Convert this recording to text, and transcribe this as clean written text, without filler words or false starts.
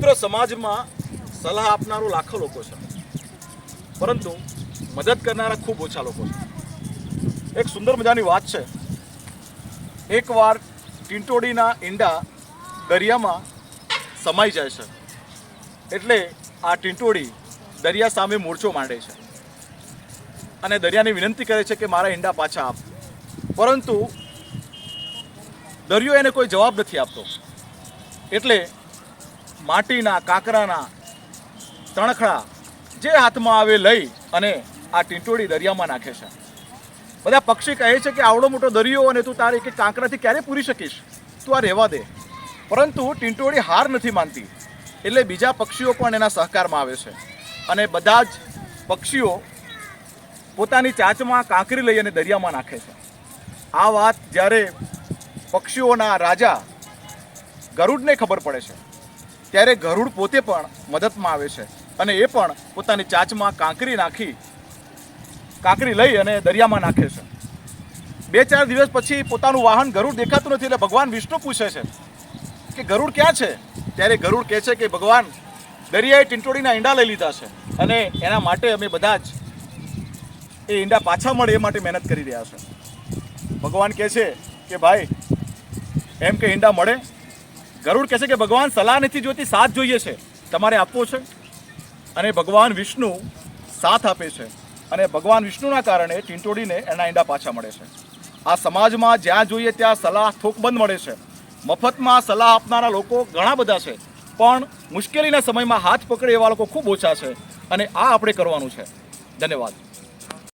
સમગ્ર સમાજમાં સલાહ આપનારો લાખો લોકો છે, પરંતુ મદદ કરનારા ખૂબ ઓછા લોકો છે. એક સુંદર મજાની વાત છે. એકવાર ટીંટોડીના ઈંડા દરિયામાં સમાઈ જાય છે, એટલે આ ટીંટોડી દરિયા સામે મોરચો માંડે છે અને દરિયાને વિનંતી કરે છે કે મારા ઈંડા પાછા આપ. પરંતુ દરિયો એને કોઈ જવાબ નથી આપતો. એટલે માટીના કાંકરાના તણખડા જે હાથમાં આવે લઈ અને આ ટીંટોડી દરિયામાં નાખે છે. બધા પક્ષી કહે છે કે આવડો મોટો દરિયો અને તું તારે એક કાંકરાથી ક્યારે પૂરી શકીશ, તું આ રહેવા દે. પરંતુ ટીંટોડી હાર નથી માનતી, એટલે બીજા પક્ષીઓ પણ એના સહકારમાં આવે છે અને બધા જ પક્ષીઓ પોતાની ચાંચમાં કાંકરી લઈ અને દરિયામાં નાખે છે. આ વાત જ્યારે પક્ષીઓના રાજા ગરુડને ખબર પડે છે, ત્યારે ગરુડ પોતે પણ મદદમાં આવે છે અને એ પણ પોતાની ચાંચમાં કાંકરી લઈ અને દરિયામાં નાખે છે. 2-4 દિવસ પછી પોતાનું વાહન ગરુડ દેખાતું નથી, એટલે ભગવાન વિષ્ણુ પૂછે છે કે ગરુડ ક્યાં છે? ત્યારે ગરુડ કહે છે કે ભગવાન, દરિયાએ ટીંટોડીના ઈંડા લઈ લીધા છે અને એના માટે અમે બધા જ એ ઈંડા પાછા મળે એ માટે મહેનત કરી રહ્યા છે. ભગવાન કહે છે કે ભાઈ, એમ કે ઈંડા મળે? ગરુડ કહે છે કે ભગવાન, સલાહ નથી જોઈતી, સાથ જોઈએ છે, તમારે આપવો છે. અને ભગવાન વિષ્ણુ સાથ આપે છે અને ભગવાન વિષ્ણુના કારણે ટીંટોડીને એના ઈંડા પાછા મળે છે. આ સમાજમાં જ્યાં જોઈએ ત્યાં સલાહ થોકબંધ મળે છે. મફતમાં સલાહ આપનારા લોકો ઘણા બધા છે, પણ મુશ્કેલીના સમયમાં હાથ પકડે એવા લોકો ખૂબ ઓછા છે અને આ આપણે કરવાનું છે. ધન્યવાદ.